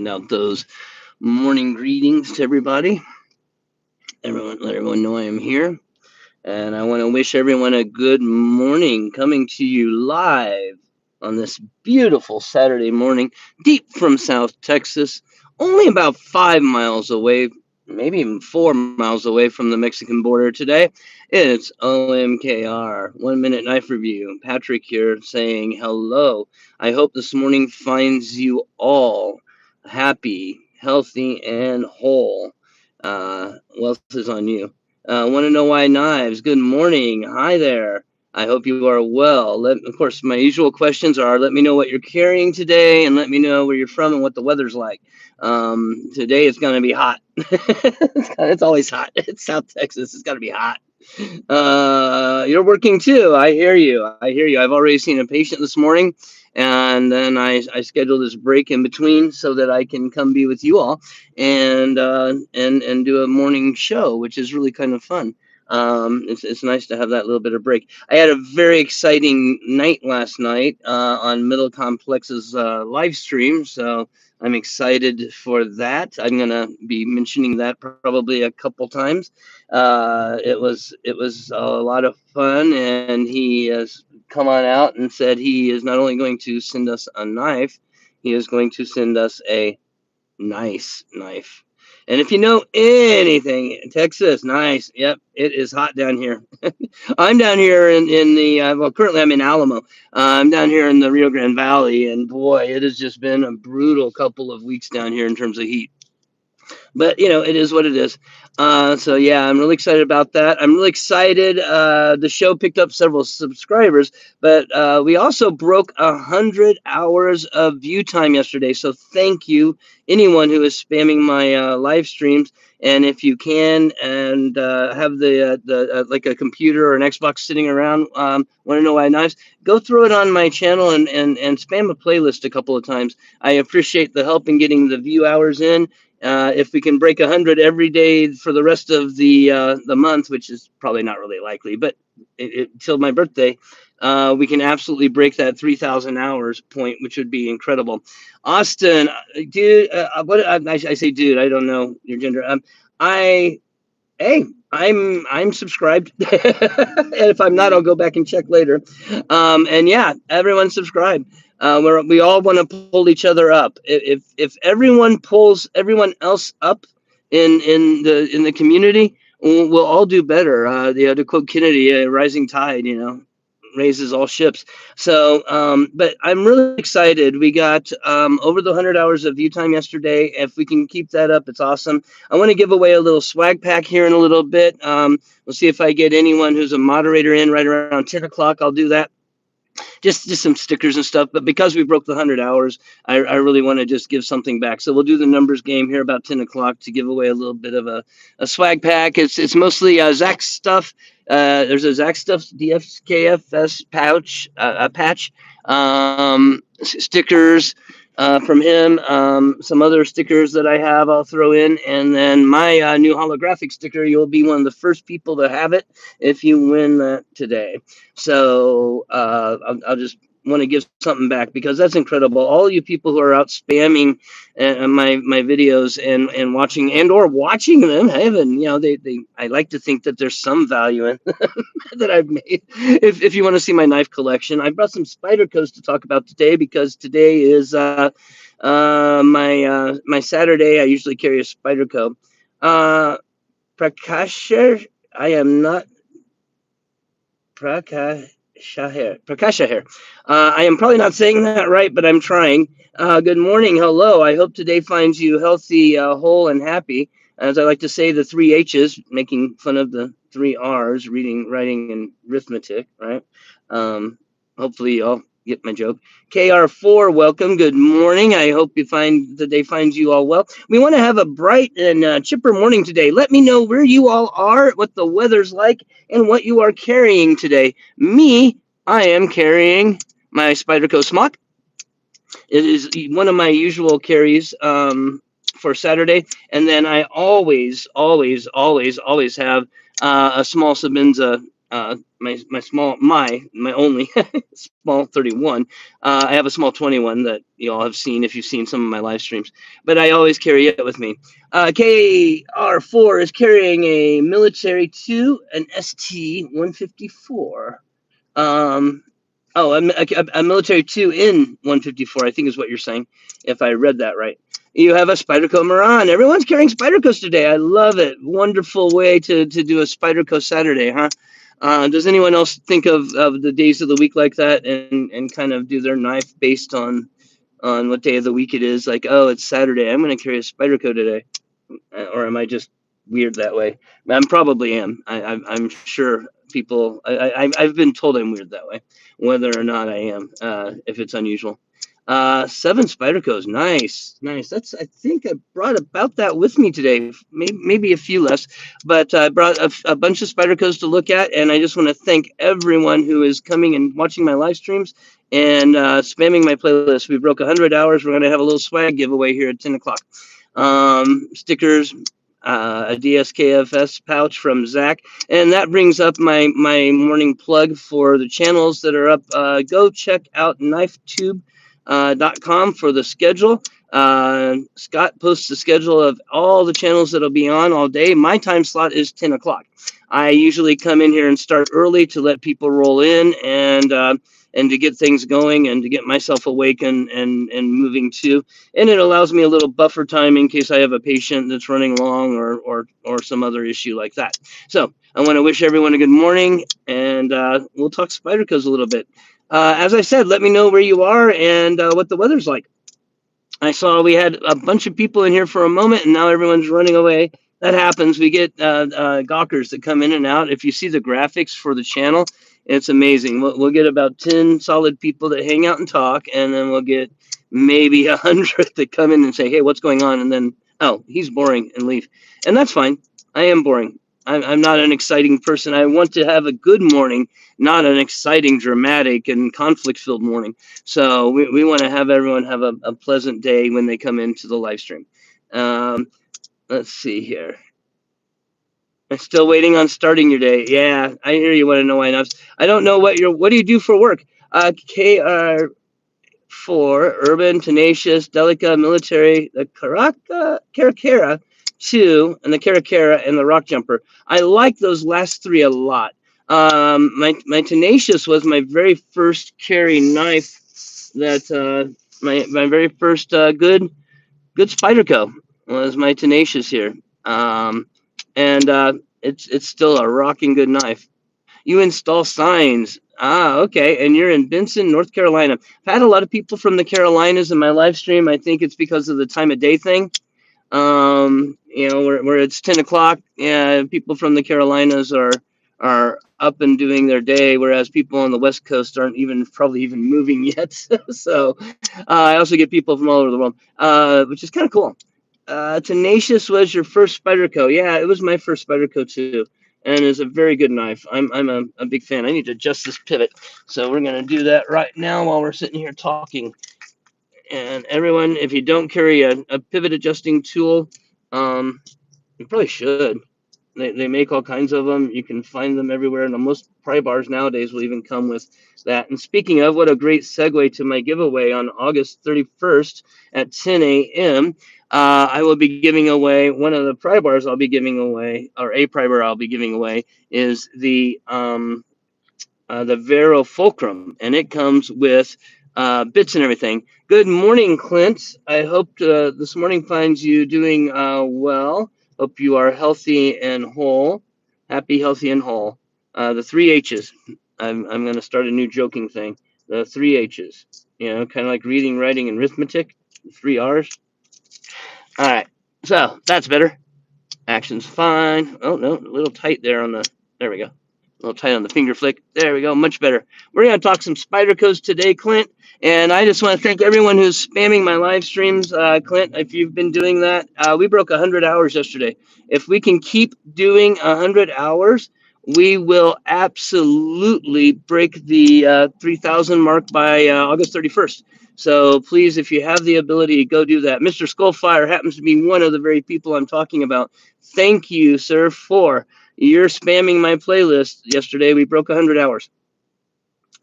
out those morning greetings to everybody. Let everyone know I am here. And I want to wish everyone a good morning, coming to you live on this beautiful Saturday morning, deep from South Texas, only about 5 miles away, maybe even 4 miles away from the Mexican border today. It's OMKR, 1 Minute Knife Review. Patrick here saying hello. I hope this morning finds you all happy, healthy, and whole. Wealth is on you. Want to know why knives? Good morning. Hi there. I hope you are well. Of course, my usual questions are let me know what you're carrying today and let me know where you're from and what the weather's like. Today it's going to be hot. It's always hot. It's South Texas. It's got to be hot. You're working too. I hear you. I hear you. I've already seen a patient this morning, and then I scheduled this break in between so that I can come be with you all and do a morning show, which is really kind of fun. It's nice to have that little bit of break. I had a very exciting night last night on Middle Complex's live stream, so I'm excited for that. I'm gonna be mentioning that probably a couple times. It was a lot of fun, and he has come on out and said he is not only going to send us a knife, he is going to send us a nice knife. And if you know anything, Texas, nice. Yep, it is hot down here. I'm down here in the, well, currently I'm in Alamo. I'm down here in the Rio Grande Valley, and boy, it has just been a brutal couple of weeks down here in terms of heat. But it is what it is. So yeah, I'm really excited about that. I'm really excited. The show picked up several subscribers, but we also broke 100 hours of view time yesterday. So thank you, anyone who is spamming my live streams. And if you can and have the like a computer or an Xbox sitting around, want to know why knives? Go through it on my channel and spam a playlist a couple of times. I appreciate the help in getting the view hours in. If we can break 100 every day for the rest of the month, which is probably not really likely, but till my birthday, we can absolutely break that 3,000 hours point, which would be incredible. Austin, dude, what I say, dude, I don't know your gender. I Hey, I'm subscribed, and if I'm not, I'll go back and check later. And yeah, everyone subscribe. We all want to pull each other up. If everyone pulls everyone else up in the community, we'll all do better. To quote Kennedy, "Rising tide, raises all ships." So, but I'm really excited. We got over the 100 hours of view time yesterday. If we can keep that up, it's awesome. I want to give away a little swag pack here in a little bit. We'll see if I get anyone who's a moderator in right around 10 o'clock. I'll do that. Just some stickers and stuff. But because we broke the 100 hours, I really want to just give something back. So we'll do the numbers game here about 10 o'clock to give away a little bit of a swag pack. It's mostly Zach stuff. There's a Zach Stuff DFKFS pouch, a patch, stickers from him, some other stickers that I have I'll throw in, and then my new holographic sticker. You'll be one of the first people to have it if you win that today. So I'll just want to give something back because that's incredible. All you people who are out spamming my videos and watching and or watching them, heaven, they I like to think that there's some value in that I've made. If you want to see my knife collection, I brought some Spydercos to talk about today because today is my Saturday. I usually carry a Spyderco. Prakasher, I am not Prakasha. I am probably not saying that right, but I'm trying. Good morning. Hello. I hope today finds you healthy, whole, and happy. As I like to say, the three H's, making fun of the three R's, reading, writing, and arithmetic, right? Hopefully, y'all get my joke. KR4, welcome. Good morning. I hope the day finds you all well. We want to have a bright and chipper morning today. Let me know where you all are, what the weather's like, and what you are carrying today. Me, I am carrying my Spyderco smock. It is one of my usual carries for Saturday. And then I always have a small Sabinza my only small 31. I have a small 21 that you all have seen if you've seen some of my live streams, but I always carry it with me. KR4 is carrying a military 2, an ST 154. Um, oh, a military 2 in 154, I think is what you're saying, if I read that right. You have a Spyderco Maran. Everyone's carrying Spydercos today. I love it. Wonderful way to do a Spyderco Saturday, huh? Does anyone else think of the days of the week like that and kind of do their knife based on what day of the week it is? Like, oh, it's Saturday. I'm going to carry a Spyderco today. Or am I just weird that way? I probably am. I'm sure people. I've been told I'm weird that way, whether or not I am. If it's unusual. 7 Spydercos, nice, nice. That's I think I brought about that with me today. Maybe a few less, but I brought a bunch of Spydercos to look at, and I just want to thank everyone who is coming and watching my live streams and spamming my playlist. We broke 100 hours. We're going to have a little swag giveaway here at 10 o'clock. Stickers, a DSKFS pouch from Zach, and that brings up my morning plug for the channels that are up. Go check out knifetube.com for the schedule. Scott posts the schedule of all the channels that'll be on all day. My time slot is 10 o'clock. I usually come in here and start early to let people roll in and to get things going and to get myself awake and moving too. And it allows me a little buffer time in case I have a patient that's running long or some other issue like that. So I want to wish everyone a good morning, and we'll talk Spydercos a little bit. As I said, let me know where you are and what the weather's like. I saw we had a bunch of people in here for a moment, and now everyone's running away. That happens. We get gawkers that come in and out. If you see the graphics for the channel, it's amazing. We'll get about 10 solid people that hang out and talk, and then we'll get maybe 100 that come in and say, hey, what's going on? And then, oh, he's boring, and leave. And that's fine. I am boring. I'm not an exciting person. I want to have a good morning, not an exciting, dramatic, and conflict-filled morning. So we want to have everyone have a pleasant day when they come into the live stream. Let's see here. I'm still waiting on starting your day. Yeah, I hear you want to know why not. I don't know what do you do for work? KR4, urban, tenacious, delica, military, the Caracara 2, and the Caracara and the rock jumper. I like those last 3 a lot. My tenacious was my very first carry knife that my very first good Spyderco was my tenacious here. And it's still a rocking good knife. You install signs. Ah, okay. And you're in Benson, North Carolina. I've had a lot of people from the Carolinas in my live stream. I think it's because of the time of day thing. Where it's 10 o'clock. Yeah, people from the Carolinas are up and doing their day, whereas people on the West Coast aren't probably even moving yet. So I also get people from all over the world, which is kind of cool. Tenacious was your first Spyderco. Yeah, it was my first Spyderco too, and it's a very good knife. I'm a big fan. I need to adjust this pivot, so we're gonna do that right now while we're sitting here talking. And everyone, if you don't carry a pivot adjusting tool, you probably should. They make all kinds of them. You can find them everywhere, and most pry bars nowadays will even come with that. And speaking of, what a great segue to my giveaway on August 31st at 10 a.m. I will be giving away one of the pry bars I'll be giving away, or a pry bar I'll be giving away, is the Vero Fulcrum, and it comes with bits and everything. Good morning, Clint. I hope this morning finds you doing well. Hope you are healthy and whole. Happy, healthy, and whole. The 3 H's. I'm going to start a new joking thing. The 3 H's. Kind of like reading, writing, and arithmetic. 3 R's. All right. So that's better. Action's fine. Oh, no. A little tight there on the... There we go. A little tight on the finger flick. There we go. Much better. We're going to talk some Spydercos today, Clint. And I just want to thank everyone who's spamming my live streams. Clint, if you've been doing that, we broke 100 hours yesterday. If we can keep doing 100 hours, we will absolutely break the 3,000 mark by August 31st. So please, if you have the ability, go do that. Mr. Skullfire happens to be one of the very people I'm talking about. Thank you, sir, for You're spamming my playlist yesterday. We broke 100 hours.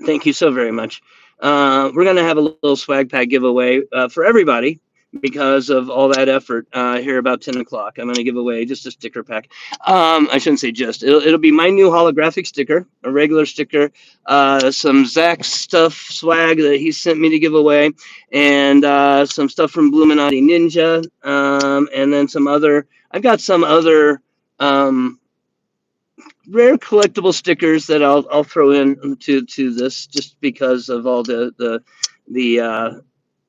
Thank you so very much. We're going to have a little swag pack giveaway for everybody because of all that effort here about 10 o'clock. I'm going to give away just a sticker pack. I shouldn't say just. It'll be my new holographic sticker, a regular sticker, some Zach stuff swag that he sent me to give away, and some stuff from Bluminati Ninja, and then some other. I've got some other. Rare collectible stickers that I'll throw in to this just because of all the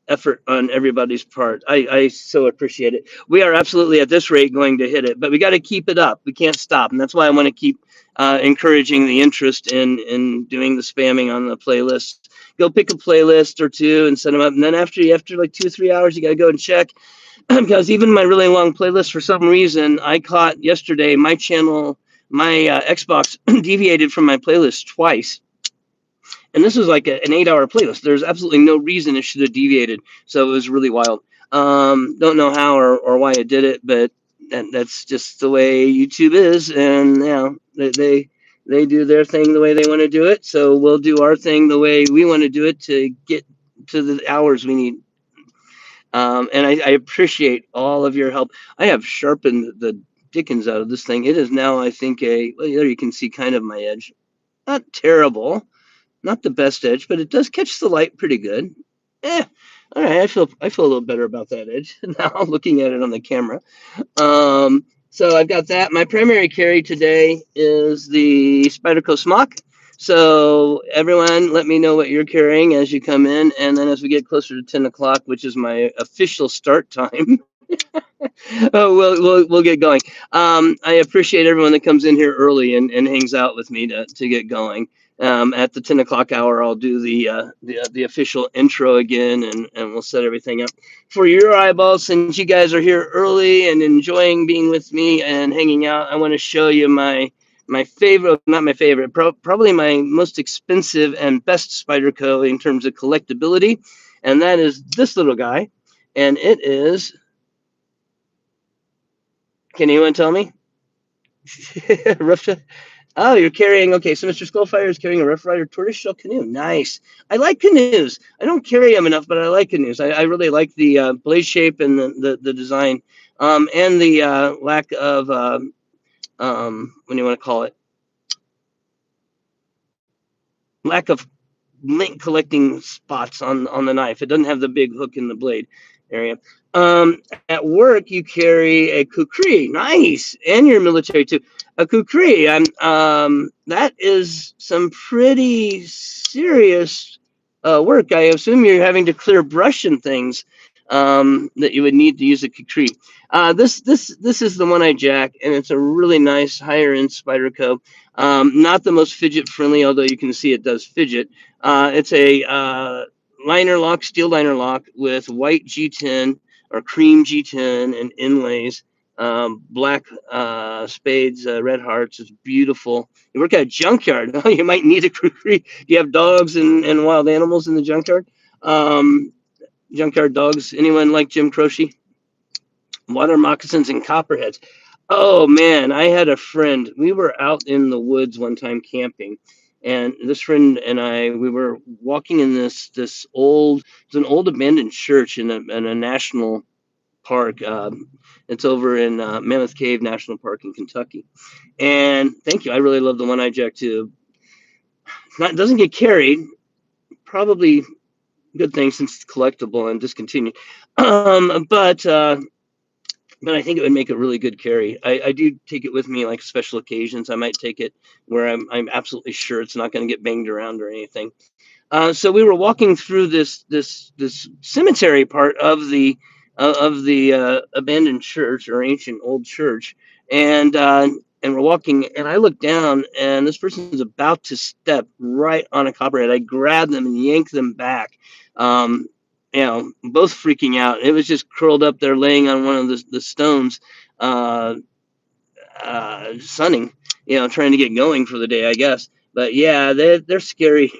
effort on everybody's part. I so appreciate it. We are absolutely at this rate going to hit it, but we got to keep it up. We can't stop, and that's why I want to keep encouraging the interest in doing the spamming on the playlist. Go pick a playlist or two and set them up, and then after like 2 or 3 hours, you got to go and check because even my really long playlist, for some reason, I caught yesterday my channel, my Xbox deviated from my playlist twice. And this was like an 8-hour playlist. There's absolutely no reason it should have deviated. So it was really wild. Don't know how or why it did it, but that's just the way YouTube is. And they do their thing the way they want to do it. So we'll do our thing the way we want to do it to get to the hours we need. And I appreciate all of your help. I have sharpened the dickens out of this thing. It is now, I think, well, there you can see kind of my edge. Not terrible, not the best edge, but it does catch the light pretty good. All right, I feel a little better about that edge now, looking at it on the camera. So I've got that. My primary carry today is the Spyderco smock. So everyone, let me know what you're carrying as you come in, and then as we get closer to 10 o'clock, which is my official start time, we'll get going. I appreciate everyone that comes in here early and hangs out with me to get going. At the 10 o'clock hour, I'll do the official intro again, and we'll set everything up for your eyeballs. Since you guys are here early and enjoying being with me and hanging out, I want to show you my favorite, not my favorite, probably my most expensive and best Spyderco in terms of collectability, and that is this little guy, and it is. Can anyone tell me? Rough. Oh, you're carrying. Okay, so Mr. Skullfire is carrying a Rough Rider tortoiseshell canoe. Nice. I like canoes. I don't carry them enough, but I like canoes. I really like the blade shape and the design, and the lack of what do you want to call it? Lack of link collecting spots on the knife. It doesn't have the big hook in the blade area. At work, you carry a kukri. Nice. And you're military too. A kukri. That is some pretty serious work. I assume you're having to clear brush and things that you would need to use a kukri. This is the One Eye Jack, and it's a really nice higher end Spyderco. Not the most fidget friendly, although you can see it does fidget. It's a liner lock, steel liner lock with white G10 or cream G10 and inlays, black spades, red hearts. It's beautiful. You work at a junkyard. You might need a kukri. You have dogs and wild animals in the junkyard. Junkyard dogs. Anyone like Jim Croce? Water moccasins and copperheads. Oh man, I had a friend. We were out in the woods one time camping, and this friend and I, we were walking in this old, it's an old abandoned church in a national park. It's over in Mammoth Cave National Park in Kentucky. And thank you. I really love the One Eye Jack too. Doesn't get carried. Probably good thing since it's collectible and discontinued. But I think it would make a really good carry. I do take it with me like special occasions. I might take it where I'm absolutely sure it's not going to get banged around or anything. So we were walking through this cemetery part of the abandoned church or ancient old church, and we're walking, and I look down, and this person is about to step right on a copperhead. I grab them and yank them back. Both freaking out. It was just curled up there, laying on one of the stones, sunning, trying to get going for the day, I guess. But yeah, they're scary,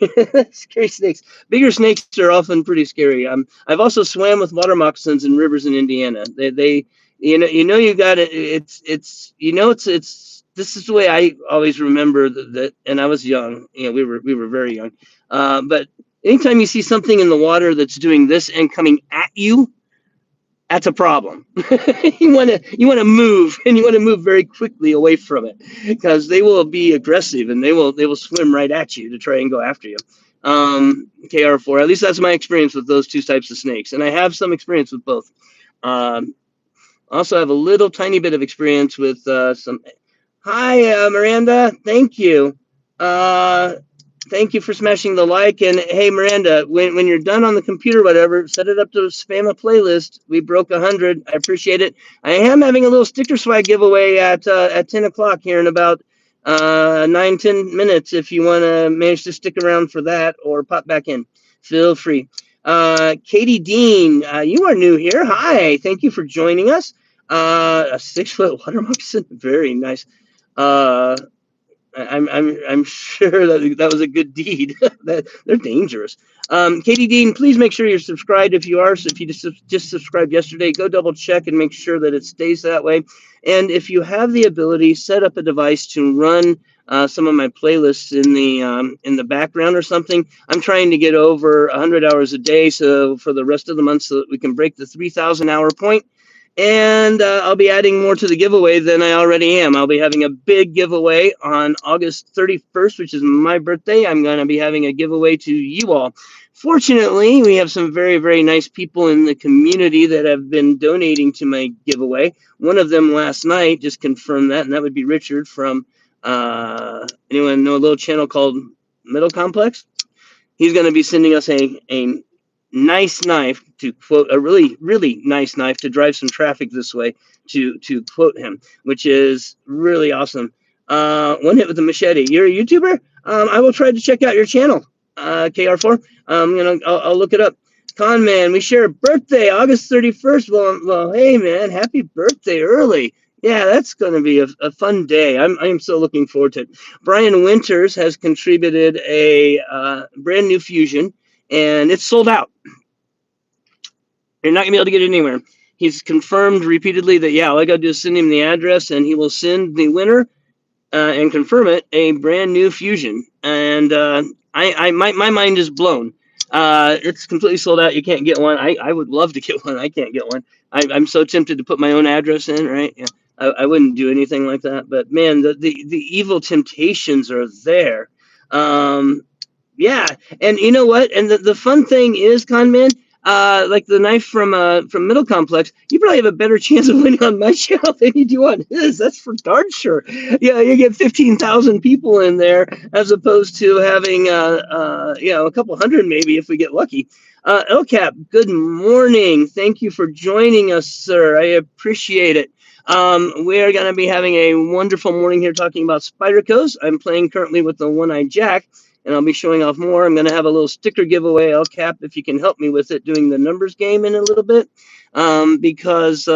scary snakes. Bigger snakes are often pretty scary. I've also swam with water moccasins in rivers in Indiana. You got it. It's this is the way I always remember that. And I was young, we were very young. But anytime you see something in the water that's doing this and coming at you, that's a problem. You want to move, and you want to move very quickly away from it, because they will be aggressive, and they will swim right at you to try and go after you. KR4, at least that's my experience with those two types of snakes, and I have some experience with both. Um, also have a little tiny bit of experience with some. Hi, Miranda. Thank you. Uh, Thank you for smashing the like. And hey, Miranda, when you're done on the computer, whatever, set it up to spam a playlist. We broke 100. I appreciate it. I am having a little sticker swag giveaway at 10 o'clock here in about 9-10 minutes. If you want to manage to stick around for that or pop back in, feel free. Katie Dean, you are new here. Hi, thank you for joining us. A 6-foot water moccasin, very nice. I'm sure that was a good deed. That they're dangerous. Katie Dean, please make sure you're subscribed. If you are, so if you just subscribed yesterday, go double check and make sure that it stays that way. And if you have the ability, set up a device to run some of my playlists in the background or something. I'm trying to get over 100 hours a day, so for the rest of the month, so that we can break the 3,000 hour point. And I'll be adding more to the giveaway than I already am. I'll be having a big giveaway on August 31st, which is my birthday. I'm going to be having a giveaway to you all. Fortunately, we have some very, very nice people in the community that have been donating to my giveaway. One of them last night just confirmed that, and that would be Richard from, anyone know a little channel called Middle Complex? He's going to be sending us a nice knife, to quote, a really, really nice knife to drive some traffic this way, to quote him, which is really awesome. One hit with a machete. You're a YouTuber? I will try to check out your channel, KR4. I'll look it up. Con Man, we share a birthday, August 31st. Well, hey man, happy birthday early. Yeah, that's going to be a fun day. I'm so looking forward to it. Brian Winters has contributed a brand new Fusion, and it's sold out. You're not going to be able to get it anywhere. He's confirmed repeatedly that, yeah, all I got to do is send him the address, and he will send the winner and confirm it a brand new Fusion. And my mind is blown. It's completely sold out. You can't get one. I would love to get one. I can't get one. I'm so tempted to put my own address in, right? Yeah. I wouldn't do anything like that. But, man, the evil temptations are there. Yeah. And you know what? And the fun thing is, Con Man, like the knife from Middle Complex, you probably have a better chance of winning on my channel than you do on his. That's for darn sure. Yeah, you get 15,000 people in there, as opposed to having a couple hundred maybe if we get lucky. LCAP, good morning. Thank you for joining us, sir. I appreciate it. We are going to be having a wonderful morning here talking about Spydercos. I'm playing currently with the One-Eyed Jack, and I'll be showing off more. I'm going to have a little sticker giveaway, LCAP, if you can help me with it, doing the numbers game in a little bit, because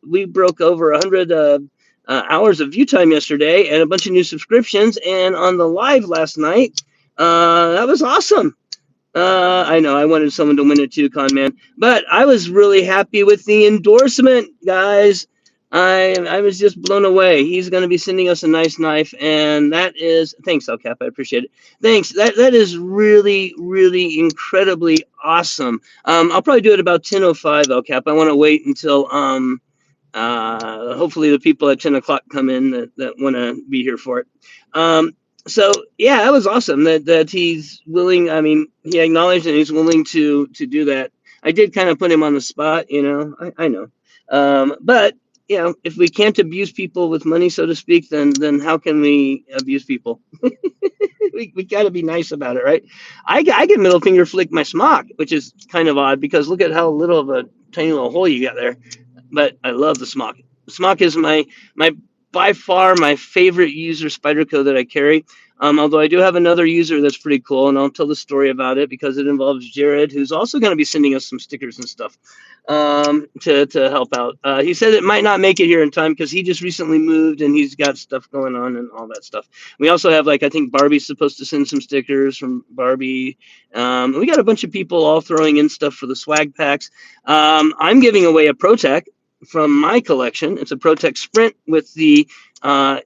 we broke over 100 hours of view time yesterday and a bunch of new subscriptions. And on the live last night, that was awesome. I know I wanted someone to win it too, Con Man, but I was really happy with the endorsement, guys. I was just blown away. He's going to be sending us a nice knife, and that is, thanks, LCAP. I appreciate it. Thanks. That is really, really incredibly awesome. I'll probably do it about 10:05, LCAP. I want to wait until hopefully the people at 10 o'clock come in that want to be here for it. So yeah, that was awesome that he's willing. I mean, he acknowledged that he's willing to do that. I did kind of put him on the spot, I know. But if we can't abuse people with money, so to speak, then how can we abuse people? we got to be nice about it, right? I get middle finger flick my smock, which is kind of odd because look at how little of a tiny little hole you got there. But I love the smock. The smock is my by far my favorite user Spyderco that I carry. Although I do have another user that's pretty cool, and I'll tell the story about it because it involves Jared, who's also going to be sending us some stickers and stuff to help out. He said it might not make it here in time because he just recently moved and he's got stuff going on and all that stuff. We also have, I think Barbie's supposed to send some stickers from Barbie. We got a bunch of people all throwing in stuff for the swag packs. I'm giving away a ProTech. from my collection. It's a ProTech Sprint with the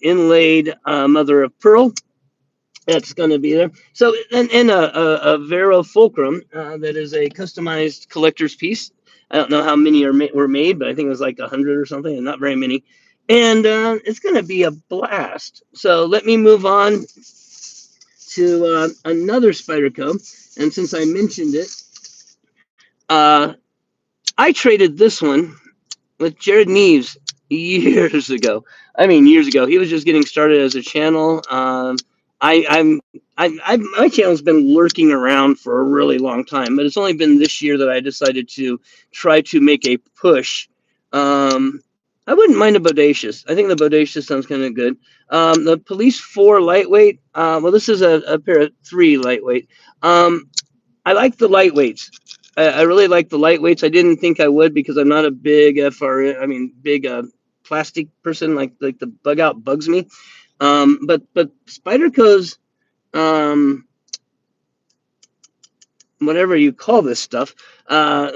inlaid mother of pearl. That's going to be there. So, and a Vero Fulcrum that is a customized collector's piece. I don't know how many were made, but I think it was like 100 or something, and not very many. And it's going to be a blast. So let me move on to another Spyderco. And since I mentioned it, uh, I traded this one with Jared Neves years ago. I mean, years ago. He was just getting started as a channel. My channel's been lurking around for a really long time, but it's only been this year that I decided to try to make a push. I wouldn't mind a Bodacious. I think the Bodacious sounds kind of good. The Police 4 lightweight. Well, this is a pair of 3 lightweight. I like the lightweights. I really like the lightweights. I didn't think I would because I'm not a big big plastic person. Like the bug out bugs me. But Spyderco's whatever you call this stuff,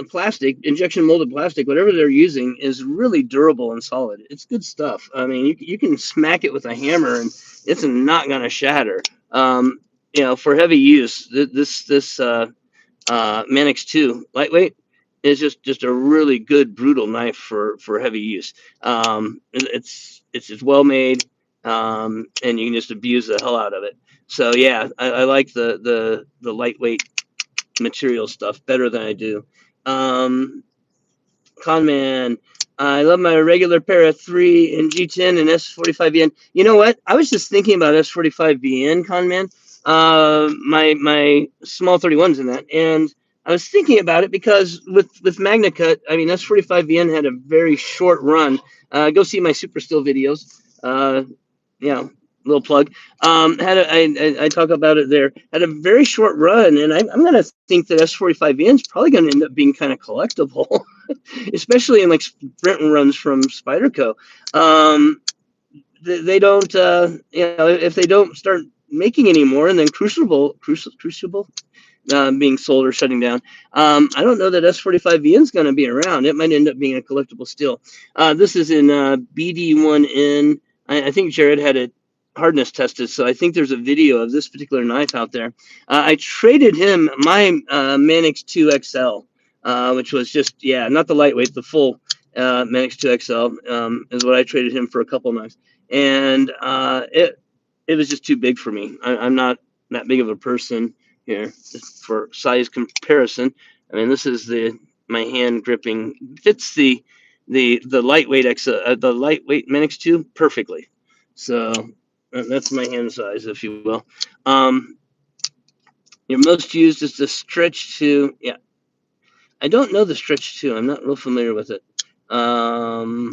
plastic, injection molded plastic, whatever they're using is really durable and solid. It's good stuff. I mean, you can smack it with a hammer and it's not gonna shatter. For heavy use, this Manix 2 lightweight is just a really good brutal knife for heavy use. It's just well made, and you can just abuse the hell out of it. So yeah, I like the lightweight material stuff better than I do. Conman. I love my regular pair of 3 in G10 and S45VN. You know what? I was just thinking about S45VN, Conman. My small 31's in that, and I was thinking about it because with MagnaCut, I mean S45VN had a very short run. Go see my Super Still videos. Yeah, little plug. I talk about it there. Had a very short run, and I'm gonna think that S45VN is probably gonna end up being kind of collectible. Especially in like sprint runs from Spyderco. They don't, if they don't start making any more, and then Crucible being sold or shutting down, I don't know that S45VN is going to be around. It might end up being a collectible still. This is in BD1N. I think Jared had it hardness tested, so I think there's a video of this particular knife out there. I traded him my Manix 2 XL. Which was just, not the lightweight, the full Manix 2 XL is what I traded him for a couple knives. And it was just too big for me. I'm not that big of a person here, just for size comparison. I mean, this is my hand gripping fits the lightweight the lightweight Manix 2 perfectly. So that's my hand size, if you will. Your most used is the Stretch 2. Yeah, I don't know the Stretch 2. I'm not real familiar with it. I'll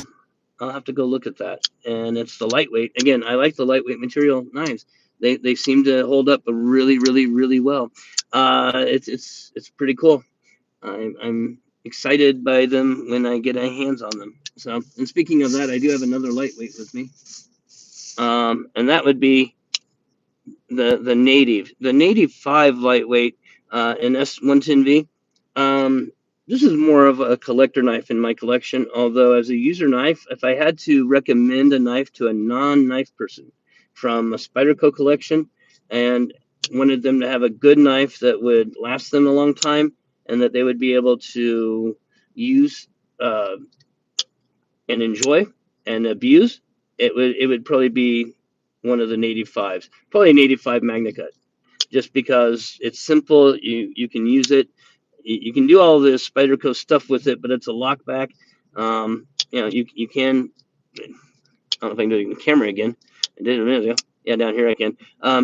have to go look at that. And it's the lightweight. Again, I like the lightweight material knives. They seem to hold up really, really, really well. It's pretty cool. I'm excited by them when I get my hands on them. So, and speaking of that, I do have another lightweight with me. And that would be the Native 5 lightweight in S110V. This is more of a collector knife in my collection, although as a user knife, if I had to recommend a knife to a non-knife person from a Spyderco collection and wanted them to have a good knife that would last them a long time and that they would be able to use and enjoy and abuse, it would probably be one of the Native 5s, probably a Native 5 MagnaCut, just because it's simple. You can use it. You can do all this Spyderco stuff with it, but it's a lockback. You can. I don't know if I can do it in the camera again. I did it a minute ago. Yeah, down here I can.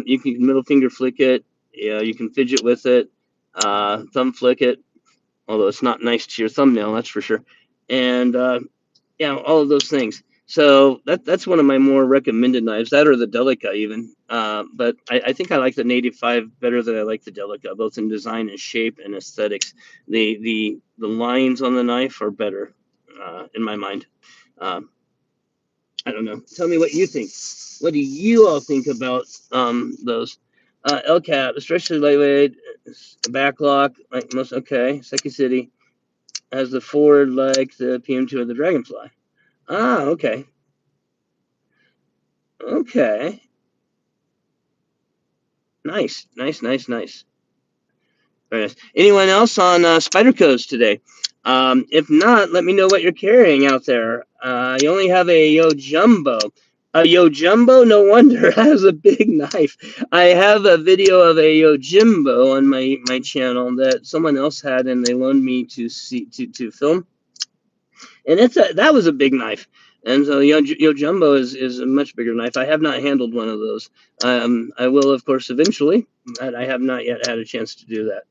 You can middle finger flick it. Yeah, you can fidget with it. Thumb flick it. Although it's not nice to your thumbnail, that's for sure. And all of those things. So that's one of my more recommended knives. That or the Delica even. But I think I like the Native 5 better than I like the Delica, both in design and shape and aesthetics. The lines on the knife are better in my mind. I don't know. Tell me what you think. What do you all think about those? LCAP, especially lightweight, backlock, like most. Okay, Second City. Has the forward like the PM2 of the Dragonfly. Ah, okay. Okay. Nice, nice, nice, nice. Very nice. Anyone else on Spyderco's today? If not, let me know what you're carrying out there. You only have a Yo Jumbo. A Yo Jumbo? No wonder. Has a big knife. I have a video of a Yo Jimbo on my channel that someone else had, and they loaned me to see to film. And that was a big knife. And so Yo Jumbo is a much bigger knife. I have not handled one of those. I will, of course, eventually, but I have not yet had a chance to do that.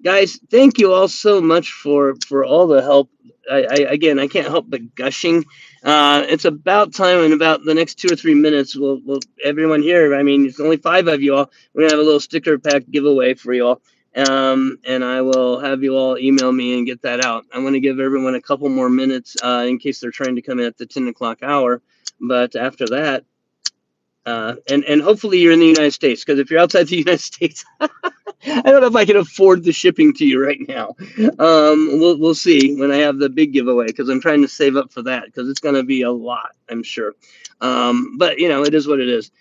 Guys, thank you all so much for all the help. Again, I can't help but gushing. It's about time in about the next 2 or 3 minutes. We'll everyone here. I mean, it's only 5 of you all. We're gonna have a little sticker pack giveaway for you all. And I will have you all email me and get that out. I want to give everyone a couple more minutes in case they're trying to come in at the 10 o'clock hour. But after that, and hopefully you're in the United States, because if you're outside the United States, I don't know if I can afford the shipping to you right now. We'll see when I have the big giveaway, because I'm trying to save up for that, because it's going to be a lot, I'm sure. But you know, it is what it is.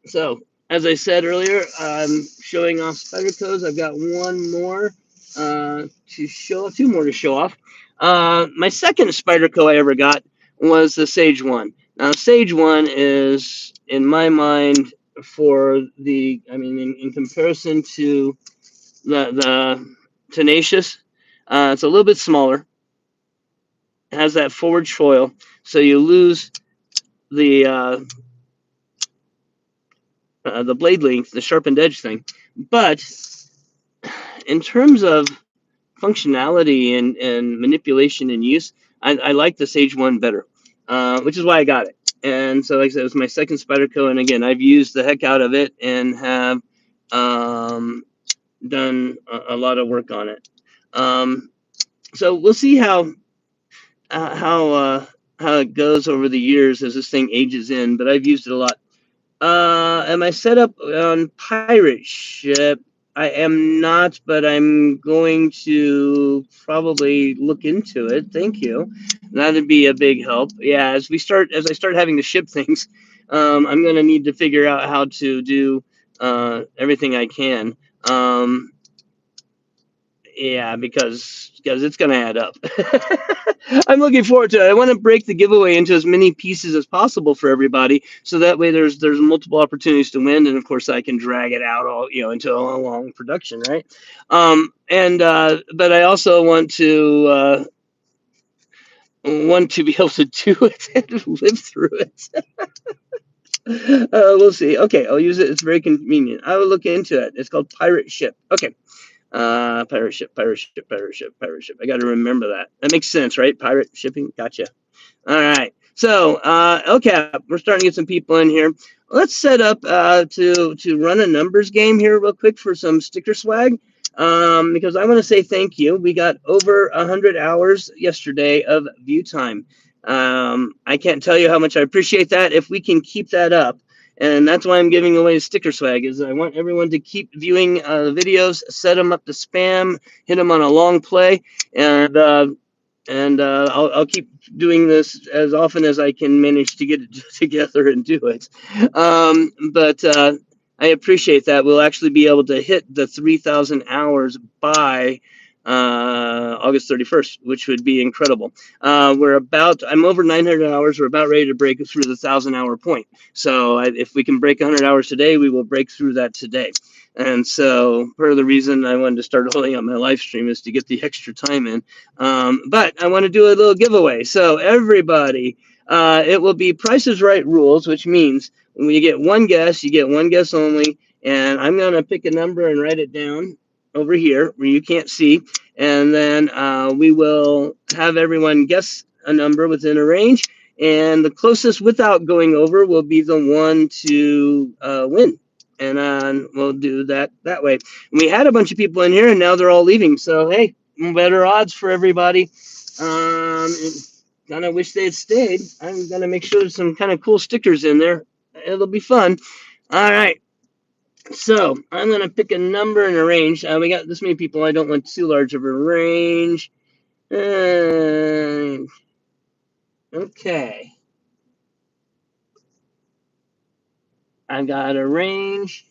So as I said earlier, I'm showing off Spyderco's. I've got one more to show, two more to show off. My second Spyderco I ever got was the Sage One. Now, Sage One is, in my mind, for the, I mean, in comparison to the Tenacious, it's a little bit smaller. It has that forward choil, so you lose the blade length, the sharpened edge thing. But in terms of functionality and manipulation and use, I like the Sage One better, which is why I got it. And so, like I said, it was my second Spyderco, and again, I've used the heck out of it and have done a lot of work on it. So we'll see how it goes over the years as this thing ages in. But I've used it a lot. Am I set up on pirate ship? I am not, but I'm going to probably look into it. Thank you. That'd be a big help. Yeah, as I start having to ship things, I'm going to need to figure out how to do everything I can. Yeah, because it's going to add up. I'm looking forward to it. I want to break the giveaway into as many pieces as possible for everybody, so that way there's multiple opportunities to win, and of course I can drag it out all into a long production, right? But I also want to be able to do it and live through it. We'll see. Okay, I'll use it. It's very convenient. I will look into it. It's called Pirate Ship. Okay. Pirate ship, pirate ship, pirate ship, pirate ship. I got to remember that. That makes sense, right? Pirate shipping. Gotcha. All right. So, okay, we're starting to get some people in here. Let's set up to run a numbers game here real quick for some sticker swag. Because I want to say thank you. We got over 100 hours yesterday of view time. I can't tell you how much I appreciate that. If we can keep that up, and that's why I'm giving away sticker swag, is I want everyone to keep viewing the videos, set them up to spam, hit them on a long play, and I'll keep doing this as often as I can manage to get it together and do it. But I appreciate that. We'll actually be able to hit the 3,000 hours by August 31st, which would be incredible. I'm over 900 hours. We're about ready to break through the 1,000-hour point. So if we can break 100 hours today, we will break through that today. And so part of the reason I wanted to start holding up my live stream is to get the extra time in. But I want to do a little giveaway. So everybody, it will be Price is Right rules, which means when you get one guess, you get one guess only. And I'm going to pick a number and write it down over here where you can't see. And then we will have everyone guess a number within a range. And the closest without going over will be the one to win. And we'll do that way. And we had a bunch of people in here, and now they're all leaving. So, hey, better odds for everybody. Kind of wish they had stayed. I'm going to make sure there's some kind of cool stickers in there. It'll be fun. All right. So I'm going to pick a number and a range. We got this many people. I don't want too large of a range. Okay. I've got a range.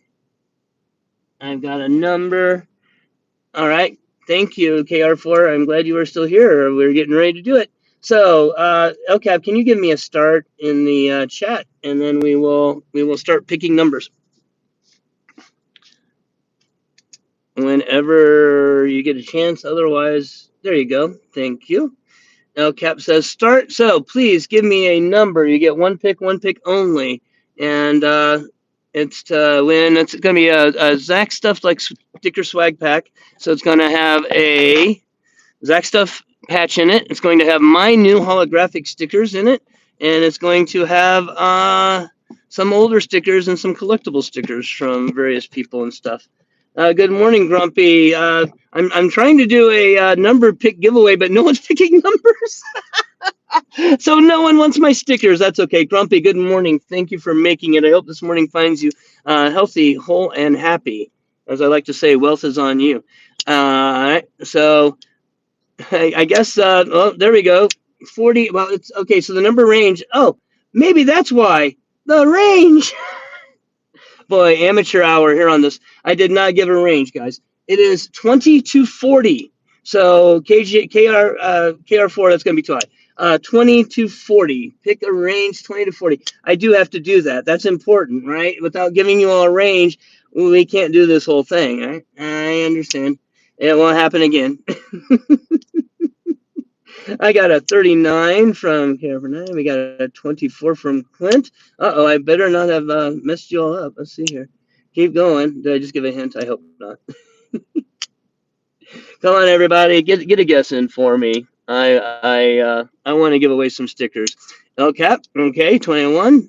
I've got a number. All right. Thank you, KR4. I'm glad you are still here. We're getting ready to do it. So, LCAP, can you give me a start in the chat, and then we will start picking numbers whenever you get a chance. Otherwise, there you go. Thank you. LCAP says start. So please give me a number. You get one pick only, and it's to win. It's going to be a Zach Stuff like sticker swag pack. So it's going to have a Zach Stuff patch in it. It's going to have my new holographic stickers in it, and it's going to have some older stickers and some collectible stickers from various people and stuff. Good morning, Grumpy. I'm trying to do a number pick giveaway, but no one's picking numbers. So no one wants my stickers. That's okay. Grumpy, good morning. Thank you for making it. I hope this morning finds you healthy, whole, and happy. As I like to say, wealth is on you. All right. So I guess, well, there we go. 40. Well, it's okay. So the number range. Oh, maybe that's why. The range. Boy, amateur hour here on this. I did not give a range, guys. It is 20 to 40. So KR4, that's going to be too high. 20 to 40. Pick a range, 20 to 40. I do have to do that. That's important, right? Without giving you all a range, we can't do this whole thing, right? I understand. It won't happen again. I got a 39 from KR9. We got a 24 from Clint. Uh-oh, I better not have messed you all up. Let's see here. Keep going. Did I just give a hint? I hope not. Come on, everybody, get a guess in for me. I want to give away some stickers. LCAP, okay, 21.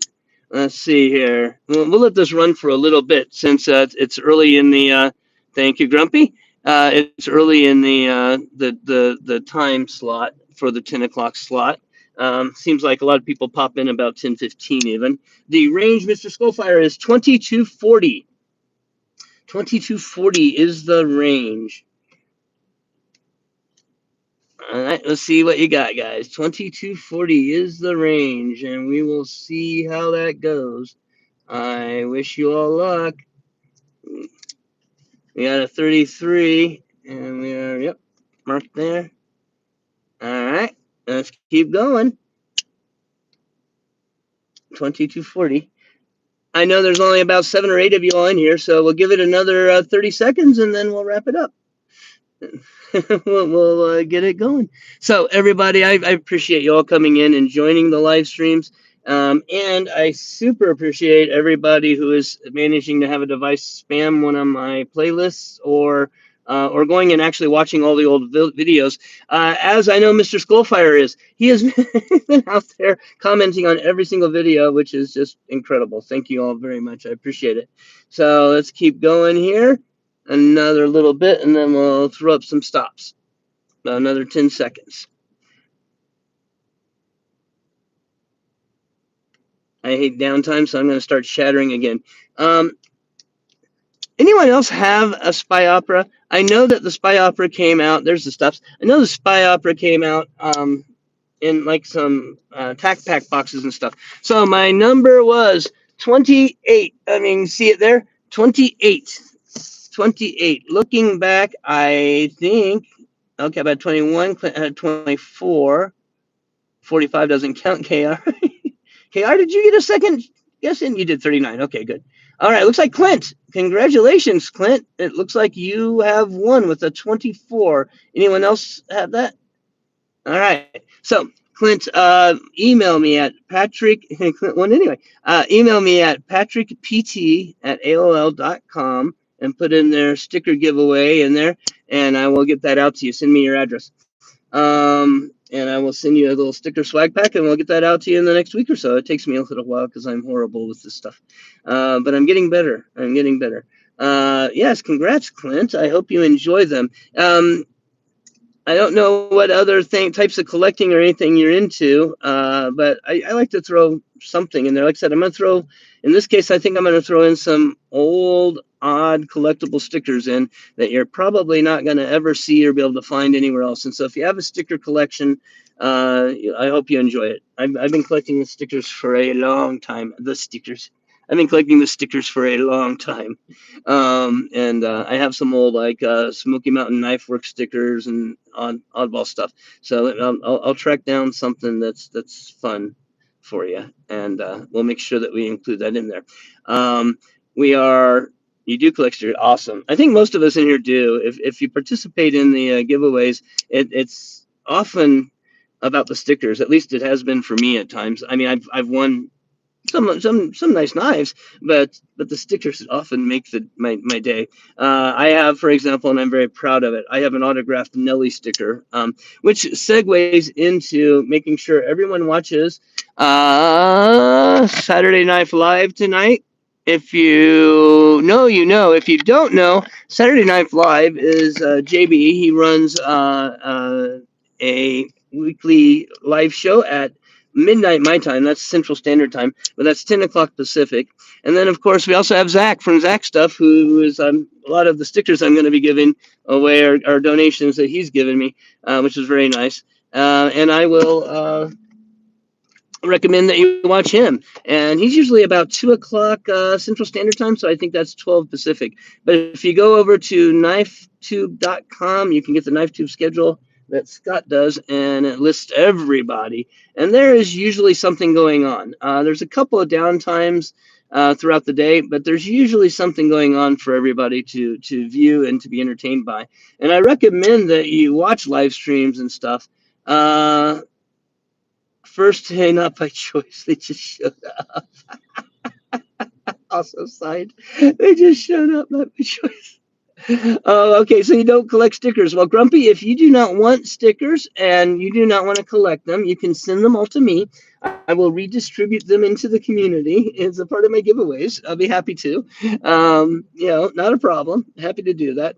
Let's see here. We'll let this run for a little bit since it's early in the. Thank you, Grumpy. It's early in the time slot for the 10 o'clock slot. Seems like a lot of people pop in about 10:15 even. The range, Mr. Skullfire, is 2240. 2240 is the range. All right, let's see what you got, guys. 2240 is the range, and we will see how that goes. I wish you all luck. We got a 33, and we are, yep, marked there. All right, let's keep going. 2240. I know there's only about 7 or 8 of you all in here, so we'll give it another 30 seconds, and then we'll wrap it up. we'll get it going. So everybody, I appreciate you all coming in and joining the live streams. And I super appreciate everybody who is managing to have a device spam one of my playlists or going and actually watching all the old videos. As I know Mr. Skullfire is. He has been out there commenting on every single video, which is just incredible. Thank you all very much. I appreciate it. So let's keep going here. Another little bit, and then we'll throw up some stops. Another 10 seconds. I hate downtime, so I'm going to start shattering again. Anyone else have a spy opera? I know that the spy opera came out. There's the stops. I know the spy opera came out in like some tack pack boxes and stuff. So my number was 28. I mean, see it there? 28. 28. Looking back, I think, okay, about 21, 24. 45 doesn't count, KR. KR, did you get a second guess in? You did 39. Okay, good. All right, looks like Clint. Congratulations, Clint. It looks like you have won with a 24. Anyone else have that? All right. So, Clint, email me at Patrick. Clint won anyway. Email me at patrickpt@aol.com and put in their sticker giveaway in there, and I will get that out to you. Send me your address. And I will send you a little sticker swag pack, and we'll get that out to you in the next week or so. It takes me a little while because I'm horrible with this stuff, but I'm getting better. I'm getting better. Yes, congrats, Clint. I hope you enjoy them. I don't know what other types of collecting or anything you're into, but I like to throw something in there. Like I said, I'm going to throw, in this case, I think I'm going to throw in some old, odd collectible stickers in that you're probably not going to ever see or be able to find anywhere else. And so if you have a sticker collection, I hope you enjoy it. I've been collecting the stickers for a long time. The stickers. I've been collecting the stickers for a long time. And I have some old like Smoky Mountain Knife Work stickers and oddball stuff. So I'll track down something that's fun for you, and we'll make sure that we include that in there. Um, we are You do collect stickers, awesome. I think most of us in here do. If you participate in the giveaways, it's often about the stickers. At least it has been for me at times. I mean, I've won some nice knives, but the stickers often make my day. I have, for example, and I'm very proud of it. I have an autographed Nelly sticker, which segues into making sure everyone watches Saturday Night Live tonight. If you know, you know. If you don't know, Saturday Night Live is JB. He runs a weekly live show at midnight my time. That's Central Standard Time, but that's 10 o'clock Pacific. And then, of course, we also have Zach from Zach Stuff, who is a lot of the stickers I'm going to be giving away are donations that he's given me, which is very nice. And I will recommend that you watch him. And he's usually about 2 o'clock Central Standard Time, so I think that's 12 Pacific. But if you go over to knifetube.com, you can get the KnifeTube schedule that Scott does, and it lists everybody. And there is usually something going on. There's a couple of downtimes throughout the day, but there's usually something going on for everybody to view and to be entertained by. And I recommend that you watch live streams and stuff. First day, not by choice. They just showed up. Also signed. They just showed up, not by choice. Oh, okay. So you don't collect stickers. Well, Grumpy, if you do not want stickers and you do not want to collect them, you can send them all to me. I will redistribute them into the community. It's a part of my giveaways. I'll be happy to. Not a problem. Happy to do that.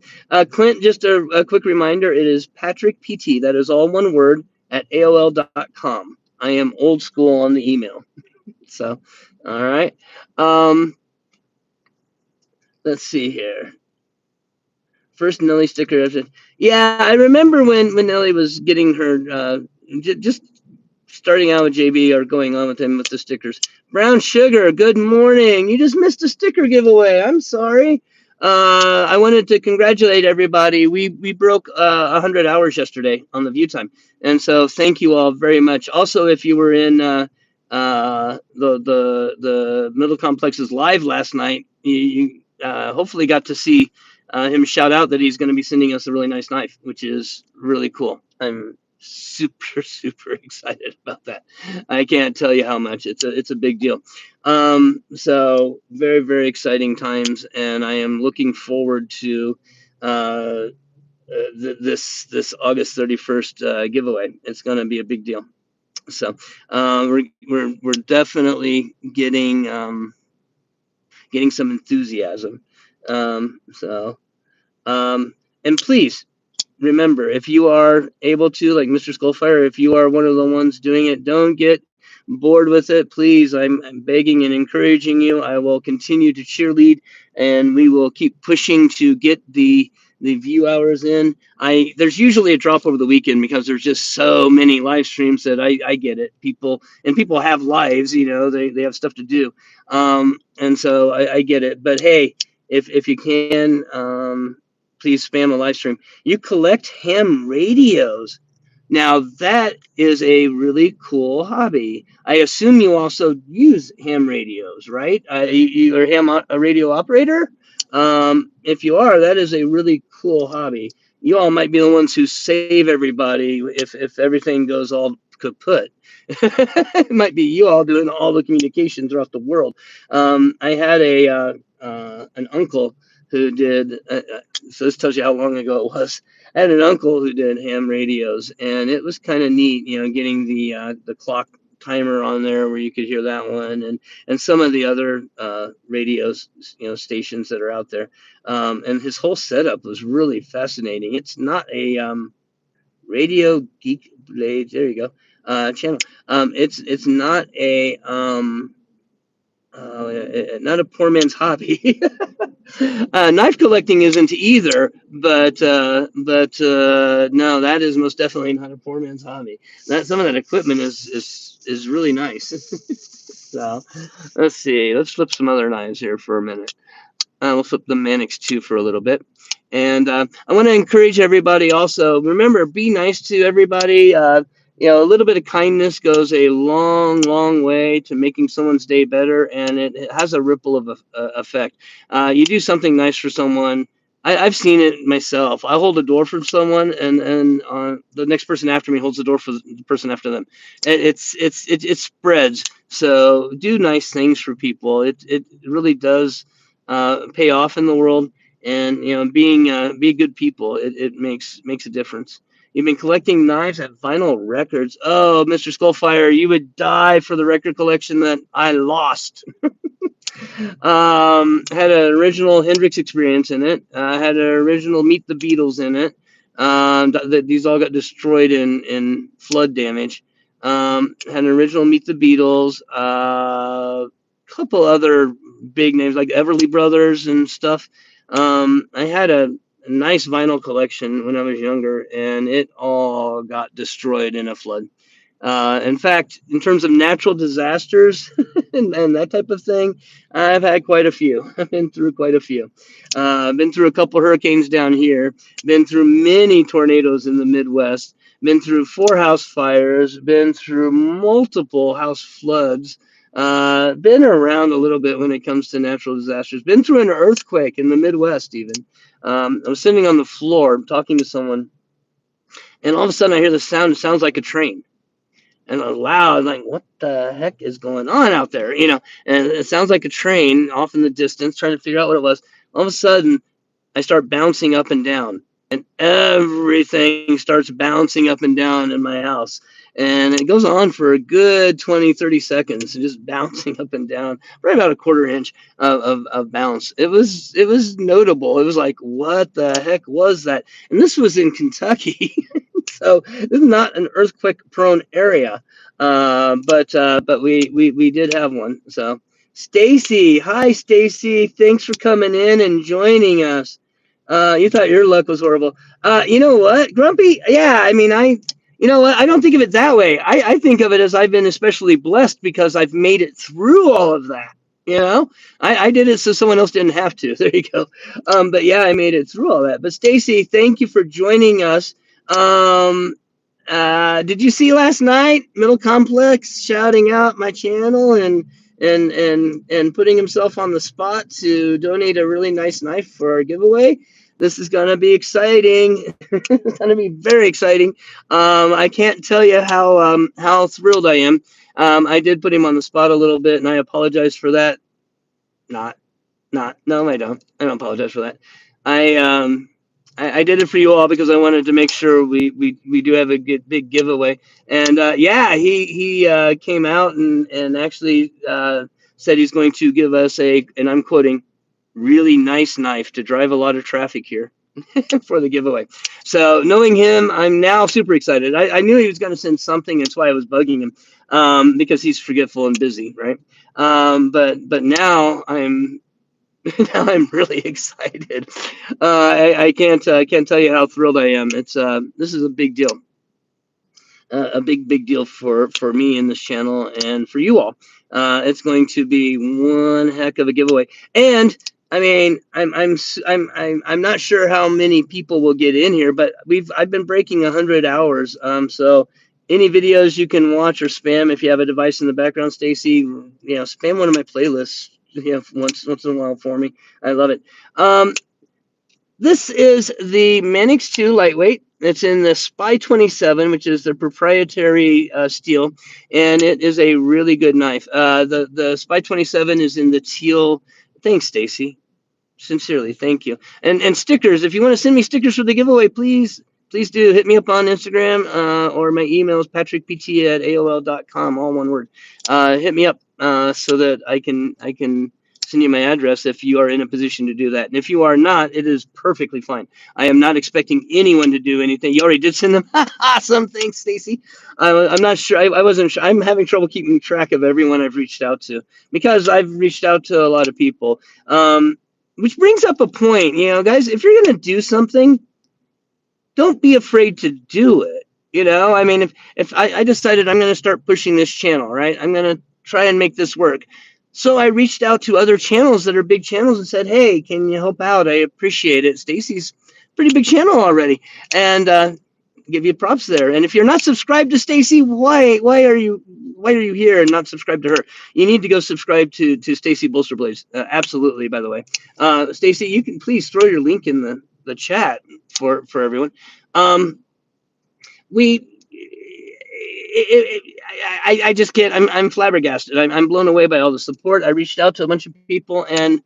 Clint, just a quick reminder, it is Patrick PT. That is all one word at AOL.com. I am old school on the email. So, all right. Let's see here. First Nelly sticker. Yeah, I remember when Nelly was getting her just starting out with JB or going on with him with the stickers. Brown Sugar, good morning. You just missed a sticker giveaway. I'm sorry. I wanted to congratulate everybody. We broke 100 hours yesterday on the view time, and so thank you all very much. Also, if you were in the Middle Complex's live last night, you hopefully got to see him shout out that he's going to be sending us a really nice knife, which is really cool. I'm super excited about that. I can't tell you how much. It's a big deal. So very exciting times, and I am looking forward to this August 31st giveaway. It's going to be a big deal. So we're definitely getting some enthusiasm. And please remember, if you are able to, like Mr. Skullfire, if you are one of the ones doing it, don't get bored with it. Please, I'm begging and encouraging you. I will continue to cheerlead, and we will keep pushing to get the view hours in. There's usually a drop over the weekend because there's just so many live streams that I get it. People have lives, they have stuff to do. And so I get it. But hey, if you can, please spam a live stream. You collect ham radios. Now that is a really cool hobby. I assume you also use ham radios, right? You are a radio operator. If you are, that is a really cool hobby. You all might be the ones who save everybody if everything goes all kaput. It might be you all doing all the communication throughout the world. I had an uncle who did. So this tells you how long ago it was. I had an uncle who did ham radios, and it was kind of neat, getting the clock timer on there where you could hear that one, and some of the other radios, stations that are out there. And his whole setup was really fascinating. It's not a Radio Geek Blades. There you go. Channel. It's not a not a poor man's hobby. Knife collecting isn't either, but no, that is most definitely not a poor man's hobby. That some of that equipment is really nice. So let's see. Let's flip some other knives here for a minute. We'll flip the Manix 2 for a little bit. And I want to encourage everybody also, remember, be nice to everybody. A little bit of kindness goes a long, long way to making someone's day better, and it has a ripple of effect. You do something nice for someone. I've seen it myself. I hold a door for someone, and the next person after me holds the door for the person after them. It spreads. So do nice things for people. It really does pay off in the world, and be good people. It makes a difference. You've been collecting knives at vinyl records. Oh, Mr. Skullfire, you would die for the record collection that I lost. Had an original Hendrix experience in it. Had an original Meet the Beatles in it. These all got destroyed in flood damage. Had an original Meet the Beatles. Couple other big names like Everly Brothers and stuff. I had a nice vinyl collection when I was younger, and it all got destroyed in a flood. In fact, in terms of natural disasters and that type of thing, I've had quite a few. I've been through quite a few. Been through a couple hurricanes down here. Been through many tornadoes in the Midwest. Been through 4 house fires. Been through multiple house floods. Been around a little bit when it comes to natural disasters. Been through an earthquake in the Midwest even. I was sitting on the floor talking to someone, and all of a sudden I hear the sound. It sounds like a train, and loud, like, what the heck is going on out there? And it sounds like a train off in the distance, trying to figure out what it was. All of a sudden, I start bouncing up and down, and everything starts bouncing up and down in my house. And it goes on for a good 20, 30 seconds, just bouncing up and down, right about a quarter inch of bounce. It was notable. It was like, what the heck was that? And this was in Kentucky. So this is not an earthquake-prone area, but we did have one. So Stacy, hi Stacy, thanks for coming in and joining us. You thought your luck was horrible. You know what, Grumpy? Yeah, I mean, you know what? I don't think of it that way. I think of it as I've been especially blessed because I've made it through all of that. I did it so someone else didn't have to. There you go. But yeah, I made it through all that. But Stacy, thank you for joining us. Did you see last night Middle Complex shouting out my channel and putting himself on the spot to donate a really nice knife for our giveaway? This is gonna be exciting. It's gonna be very exciting. I can't tell you how thrilled I am. I did put him on the spot a little bit, and I apologize for that. No, I don't. I don't apologize for that. I did it for you all because I wanted to make sure we do have a big giveaway. And yeah, he came out and actually said he's going to give us and I'm quoting, really nice knife to drive a lot of traffic here for the giveaway. So knowing him, I'm now super excited. I knew he was going to send something. That's why I was bugging him, because he's forgetful and busy, right? But now I'm really excited. I can't tell you how thrilled I am. This is a big deal, a big deal for me in this channel and for you all. It's going to be one heck of a giveaway. And I mean, I'm not sure how many people will get in here, but I've been breaking 100 hours. So any videos you can watch or spam if you have a device in the background, Stacy, spam one of my playlists. Once in a while for me. I love it. This is the Manix 2 lightweight. It's in the Spy 27, which is their proprietary steel, and it is a really good knife. The Spy 27 is in the teal. Thanks, Stacy. Sincerely, thank you. And stickers. If you want to send me stickers for the giveaway, please do hit me up on Instagram, or my email is patrickpt@aol.com, all one word. Hit me up so that I can send you my address if you are in a position to do that. And if you are not, it is perfectly fine. I am not expecting anyone to do anything. You already did send them. Awesome. Thanks, Stacy. I'm not sure. I wasn't sure. I'm having trouble keeping track of everyone I've reached out to because I've reached out to a lot of people. Which brings up a point, guys, if you're going to do something, don't be afraid to do it. I mean, if I decided I'm going to start pushing this channel, right? I'm going to try and make this work. So I reached out to other channels that are big channels and said, hey, can you help out? I appreciate it. Stacy's pretty big channel already. And give you props there. And if you're not subscribed to Stacy, why are you here and not subscribed to her? You need to go subscribe to Stacy Bolsterblades. Absolutely, by the way. Stacy, you can please throw your link in the chat for everyone. I just can't. I'm flabbergasted. I'm blown away by all the support. I reached out to a bunch of people, and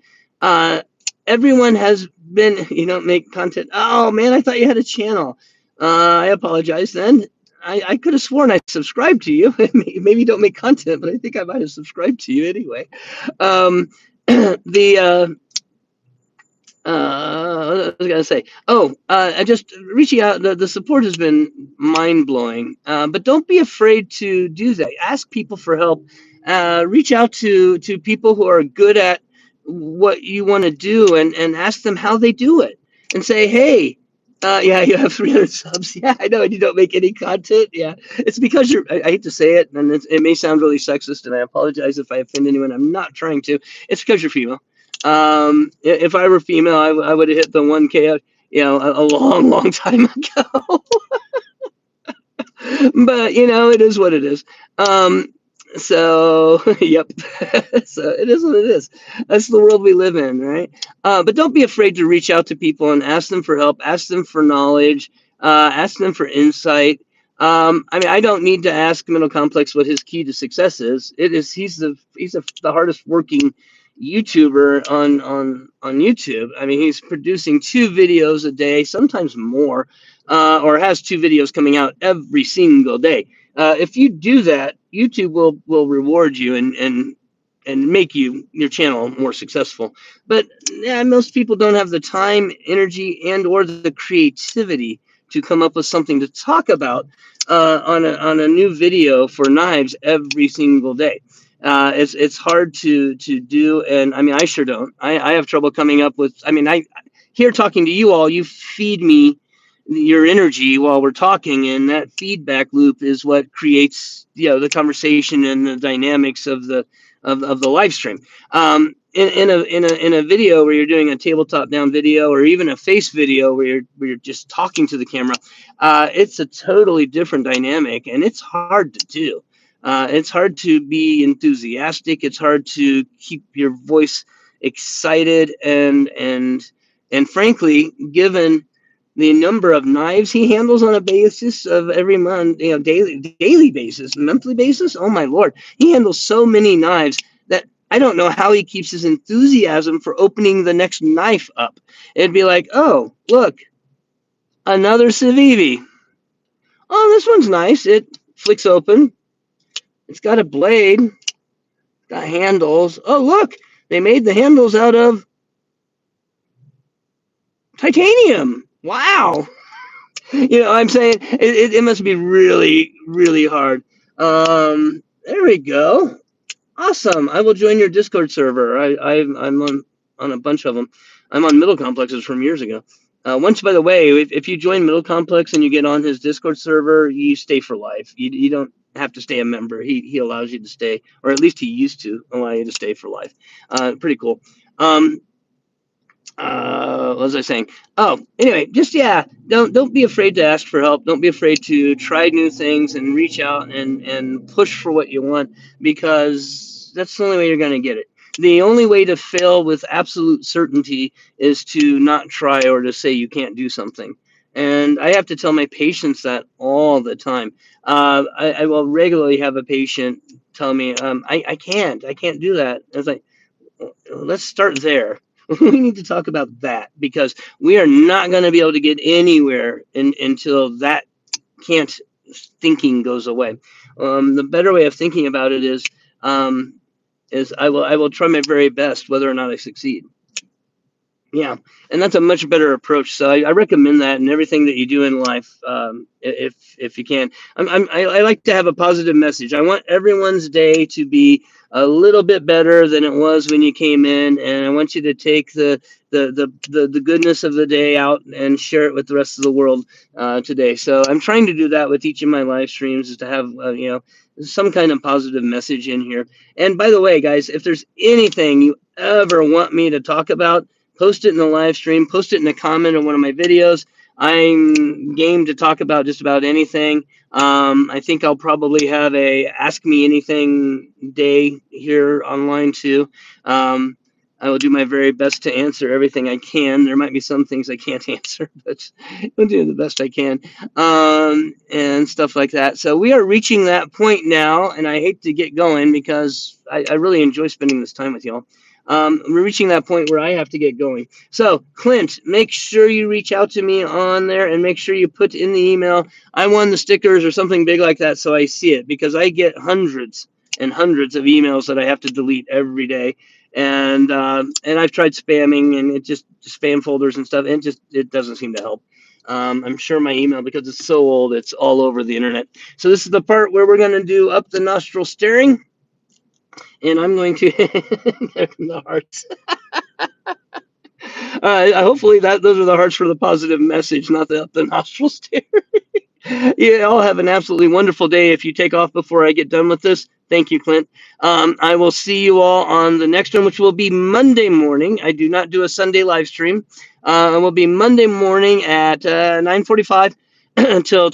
everyone has been, make content. Oh man, I thought you had a channel. I apologize then. I could have sworn I subscribed to you. Maybe you don't make content, but I think I might have subscribed to you anyway. I was gonna say, I just reaching out. The support has been mind blowing. But don't be afraid to do that. Ask people for help. Reach out to people who are good at what you want to do, and ask them how they do it. And say, hey, yeah, you have 300 subs. Yeah, I know, and you don't make any content. Yeah, it's because I hate to say it, and it may sound really sexist, and I apologize if I offend anyone. I'm not trying to. It's because you're female. If I were female, I would have hit the 1K, a long time ago. But it is what it is. So yep. So it is what it is. That's the world we live in, right? But don't be afraid to reach out to people and ask them for help, ask them for knowledge, ask them for insight. I mean, I don't need to ask Mental Complex what his key to success is. He's the hardest working YouTuber on YouTube. I mean, he's producing 2 videos a day, sometimes more, or has 2 videos coming out every single day. If you do that, YouTube will reward you and make your channel more successful. But yeah, most people don't have the time, energy, and or the creativity to come up with something to talk about on a new video for knives every single day. It's hard to do, and I mean, I sure don't. I have trouble coming up with. I mean, here talking to you all, you feed me your energy while we're talking, and that feedback loop is what creates the conversation and the dynamics of the live stream. In a video where you're doing a tabletop down video, or even a face video where you're just talking to the camera, it's a totally different dynamic, and it's hard to do. It's hard to be enthusiastic. It's hard to keep your voice excited, and frankly, given the number of knives he handles on a basis of every month, daily basis, monthly basis. Oh my Lord, he handles so many knives that I don't know how he keeps his enthusiasm for opening the next knife up. It'd be like, oh, look, another Civivi. Oh, this one's nice. It flicks open. It's got a blade, got handles. Oh, look, they made the handles out of titanium. Wow. I'm saying it must be really, really hard. There we go. Awesome. I will join your Discord server. I'm on a bunch of them. I'm on Middle Complexes from years ago. Once, by the way, if you join Middle Complex and you get on his Discord server, you stay for life. You don't have to stay a member. He allows you to stay, or at least he used to allow you to stay for life. Pretty cool. What was I saying? Oh, anyway, just don't be afraid to ask for help. Don't be afraid to try new things and reach out and push for what you want, because that's the only way you're going to get it. The only way to fail with absolute certainty is to not try, or to say you can't do something. And I have to tell my patients that all the time. I will regularly have a patient tell me, I can't do that. I was like, let's start there. We need to talk about that, because we are not going to be able to get anywhere until that can't thinking goes away. The better way of thinking about it is, is I will try my very best, whether or not I succeed. Yeah, and that's a much better approach. So I recommend that in everything that you do in life, if you can. I like to have a positive message. I want everyone's day to be a little bit better than it was when you came in, and I want you to take the goodness of the day out and share it with the rest of the world today. So I'm trying to do that with each of my live streams, is to have some kind of positive message in here. And by the way, guys, if there's anything you ever want me to talk about, post it in the live stream, post it in a comment on one of my videos. I'm game to talk about just about anything. I think I'll probably have a Ask Me Anything day here online too. I will do my very best to answer everything I can. There might be some things I can't answer, but I'll do the best I can, and stuff like that. So we are reaching that point now, and I hate to get going because I really enjoy spending this time with y'all. We're reaching that point where I have to get going. So, Clint, make sure you reach out to me on there and make sure you put in the email, I won the stickers or something big like that, so I see it, because I get hundreds and hundreds of emails that I have to delete every day. And I've tried spamming, and it just spam folders and stuff, and it doesn't seem to help. I'm sure my email, because it's so old, it's all over the internet. So this is the part where we're going to do up the nostril staring. And I'm going to the hearts. Hopefully those are the hearts for the positive message, not the up the nostril stare. Yeah, I'll have an absolutely wonderful day. If you take off before I get done with this, thank you, Clint. I will see you all on the next one, which will be Monday morning. I do not do a Sunday live stream. It will be Monday morning at 9:45 until